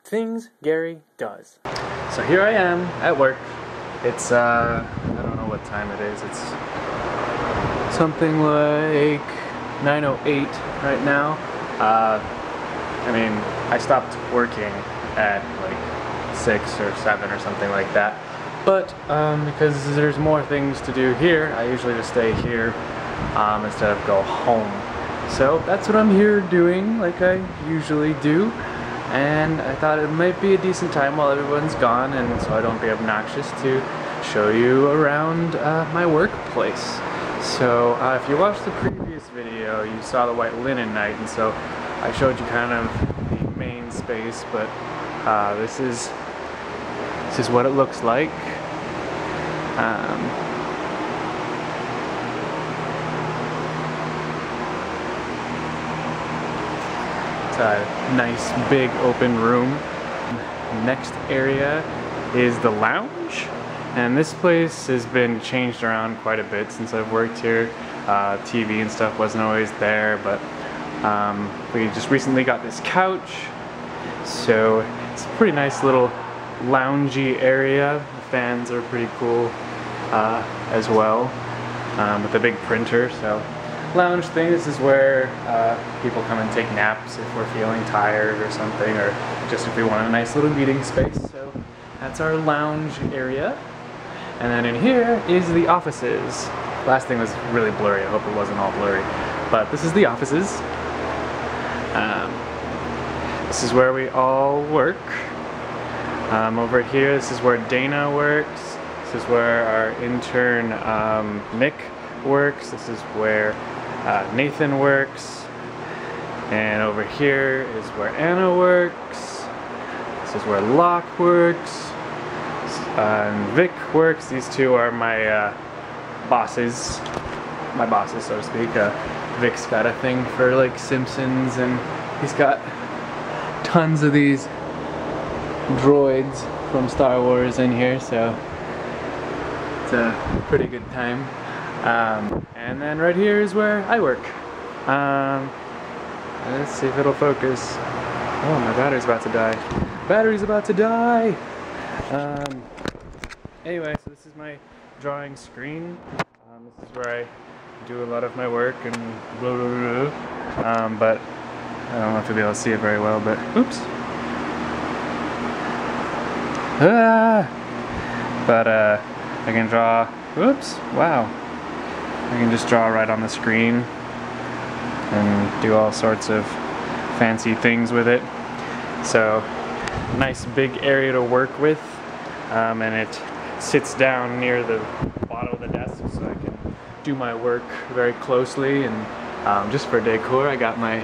Things Gary does. So here I am at work. It's I don't know what time it is. It's something like 9:08 right now. I mean, I stopped working at like 6 or 7 or something like that. But because there's more things to do here, I usually just stay here instead of go home. So that's what I'm here doing, like I usually do. And I thought it might be a decent time while everyone's gone, and so I don't be obnoxious, to show you around my workplace. So if you watched the previous video, you saw the white linen night, and so I showed you kind of the main space, but this is what it looks like. A nice big open room. Next area is the lounge, and this place has been changed around quite a bit since I've worked here. TV and stuff wasn't always there, but we just recently got this couch, so it's a pretty nice little loungy area. The fans are pretty cool as well, with the big printer. So lounge thing, this is where people come and take naps if we're feeling tired or something, or just if we want a nice little meeting space. So that's our lounge area. And then in here is the offices. Last thing was really blurry, I hope it wasn't all blurry. But this is the offices. This is where we all work. Over here, this is where Dana works. This is where our intern Nick works. This is where Nathan works, and over here is where Anna works. This is where Locke works, and Vic works. These two are my bosses, so to speak. Vic's got a thing for like Simpsons, and he's got tons of these droids from Star Wars in here, so it's a pretty good time. And then right here is where I work. Let's see if it'll focus. Oh, my battery's about to die. Battery's about to die! Anyway, so this is my drawing screen. This is where I do a lot of my work and blah blah blah. But I don't know if you'll be able to see it very well, but oops. But I can draw. Oops! Wow. I can just draw right on the screen and do all sorts of fancy things with it. So, nice big area to work with, and it sits down near the bottom of the desk, so I can do my work very closely. And just for decor, I got my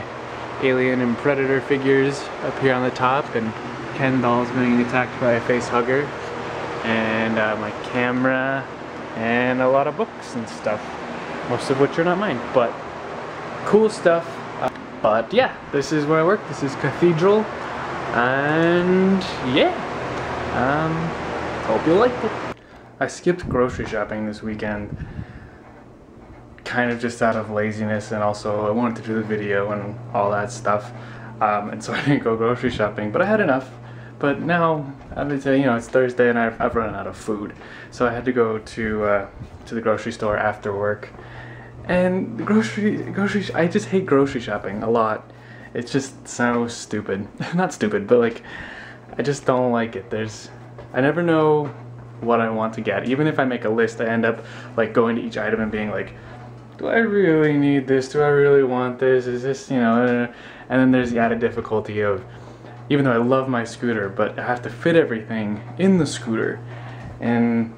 Alien and Predator figures up here on the top, and Ken doll's being attacked by a face hugger, and my camera, and a lot of books and stuff. Most of which are not mine, but cool stuff. But yeah, this is where I work. This is Cathedral, and yeah, hope you liked it. I skipped grocery shopping this weekend, kind of just out of laziness, and also I wanted to do the video and all that stuff, and so I didn't go grocery shopping, but I had enough. But now, it's Thursday and I've run out of food, so I had to go to the grocery store after work. And I just hate grocery shopping a lot. It's just so stupid. Not stupid, but like, I just don't like it. I never know what I want to get. Even if I make a list, I end up like going to each item and being like, do I really need this? Do I really want this? Is this, and then there's the added difficulty of, even though I love my scooter, but I have to fit everything in the scooter, and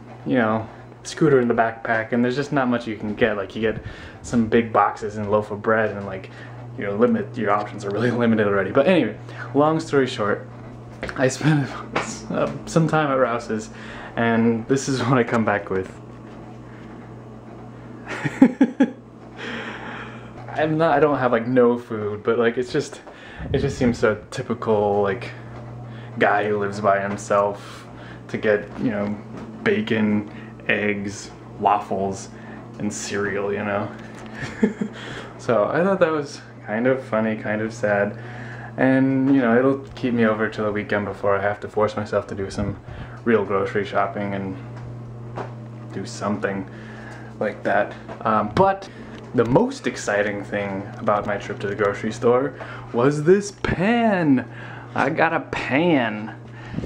scooter in the backpack, and there's just not much you can get. Like, you get some big boxes and a loaf of bread, and like, your options are really limited already. But anyway, long story short, I spent some time at Rouse's, and this is what I come back with. I don't have like no food, but like it just seems so typical, like, guy who lives by himself to get, bacon, eggs, waffles, and cereal, So I thought that was kind of funny, kind of sad. And you know, it'll keep me over till the weekend before I have to force myself to do some real grocery shopping and do something like that. But the most exciting thing about my trip to the grocery store was this pan. I got a pan.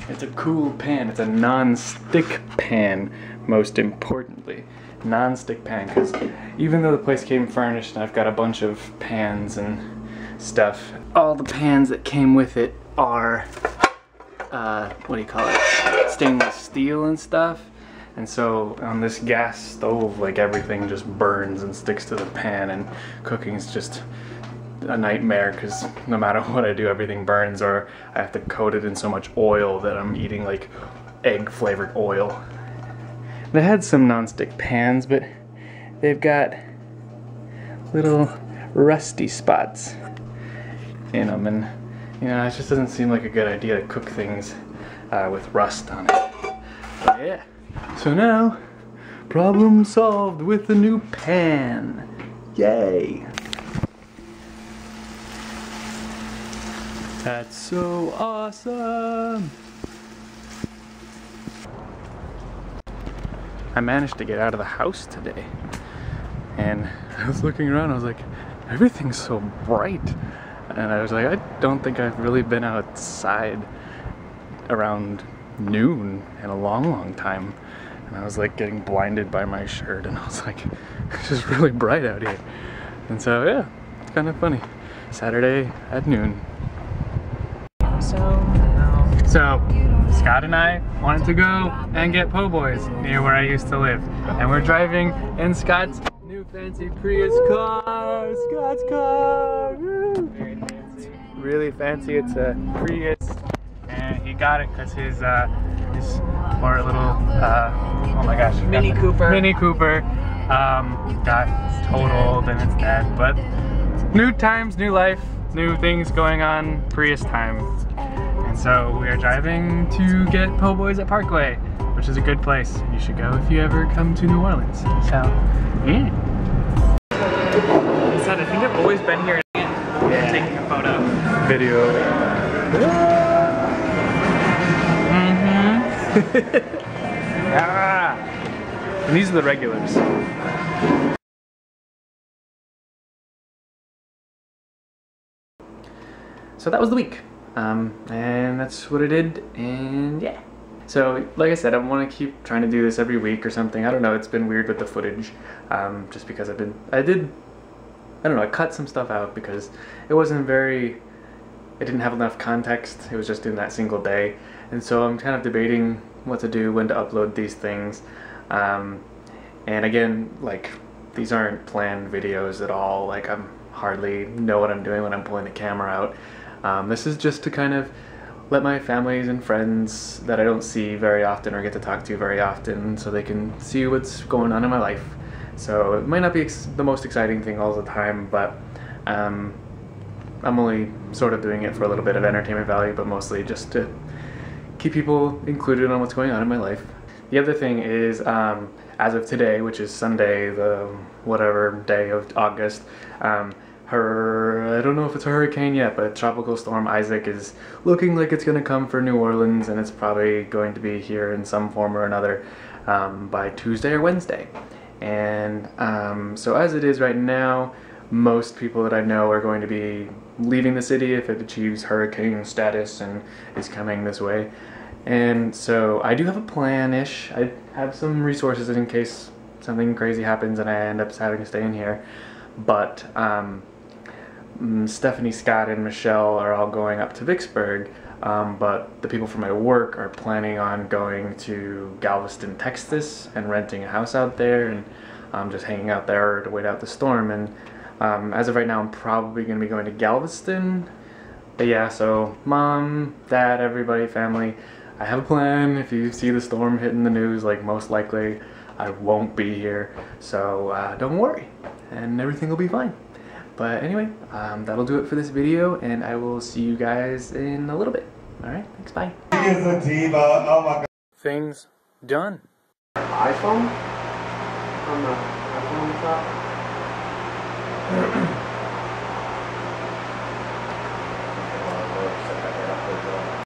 It's a cool pan. It's a non-stick pan, most importantly. Non-stick pan, because even though the place came furnished and I've got a bunch of pans and stuff, all the pans that came with it are, what do you call it? Stainless steel and stuff. And so on this gas stove, like everything just burns and sticks to the pan, and cooking's just a nightmare because no matter what I do, everything burns, or I have to coat it in so much oil that I'm eating like egg flavored oil. They had some non-stick pans, but they've got little rusty spots in them, and you know, it just doesn't seem like a good idea to cook things with rust on it. But yeah. So now, problem solved with the new pan. Yay! That's so awesome! I managed to get out of the house today, and I was looking around, I was like, everything's so bright. And I was like, I don't think I've really been outside around noon in a long time. And I was like getting blinded by my shirt, and I was like, it's just really bright out here. And so yeah, it's kind of funny. Saturday at noon. So Scott and I wanted to go and get po' boys near where I used to live, and we're driving in Scott's new fancy Prius car. Scott's car. Woo. Very fancy. Really fancy. It's a Prius. And he got it because his poor little, oh my gosh. Mini Cooper got totaled and it's dead. But new times, new life, new things going on, Prius time. And so we are driving to get po' boys at Parkway, which is a good place. You should go if you ever come to New Orleans. So, yeah. I said, I think I've always been here. Yeah. Taking a photo. Video. Ah. And these are the regulars. So that was the week, and that's what I did, and yeah. So like I said, I want to keep trying to do this every week or something. I don't know, it's been weird with the footage, just because I don't know, I cut some stuff out because it wasn't it didn't have enough context. It was just in that single day. And so I'm kind of debating what to do, when to upload these things. And again, like, these aren't planned videos at all. Like, I hardly know what I'm doing when I'm pulling the camera out. This is just to kind of let my families and friends that I don't see very often or get to talk to very often, so they can see what's going on in my life. So it might not be the most exciting thing all the time, but I'm only sort of doing it for a little bit of entertainment value, but mostly just to keep people included on what's going on in my life. The other thing is, as of today, which is Sunday, the whatever day of August, I don't know if it's a hurricane yet, but Tropical Storm Isaac is looking like it's going to come for New Orleans, and it's probably going to be here in some form or another by Tuesday or Wednesday. And so as it is right now, most people that I know are going to be leaving the city if it achieves hurricane status and is coming this way. And so I do have a plan-ish. I have some resources in case something crazy happens and I end up having to stay in here. But Stephanie, Scott, and Michelle are all going up to Vicksburg, but the people from my work are planning on going to Galveston, Texas, and renting a house out there, and just hanging out there to wait out the storm. And as of right now, I'm probably going to be going to Galveston. But yeah, so mom, dad, everybody, family, I have a plan. If you see the storm hitting the news, like, most likely I won't be here, so don't worry, and everything will be fine. But anyway, that'll do it for this video, and I will see you guys in a little bit. Alright, thanks, bye. He is a diva. Oh my god. Things done. iPhone? On the iPhone on the top?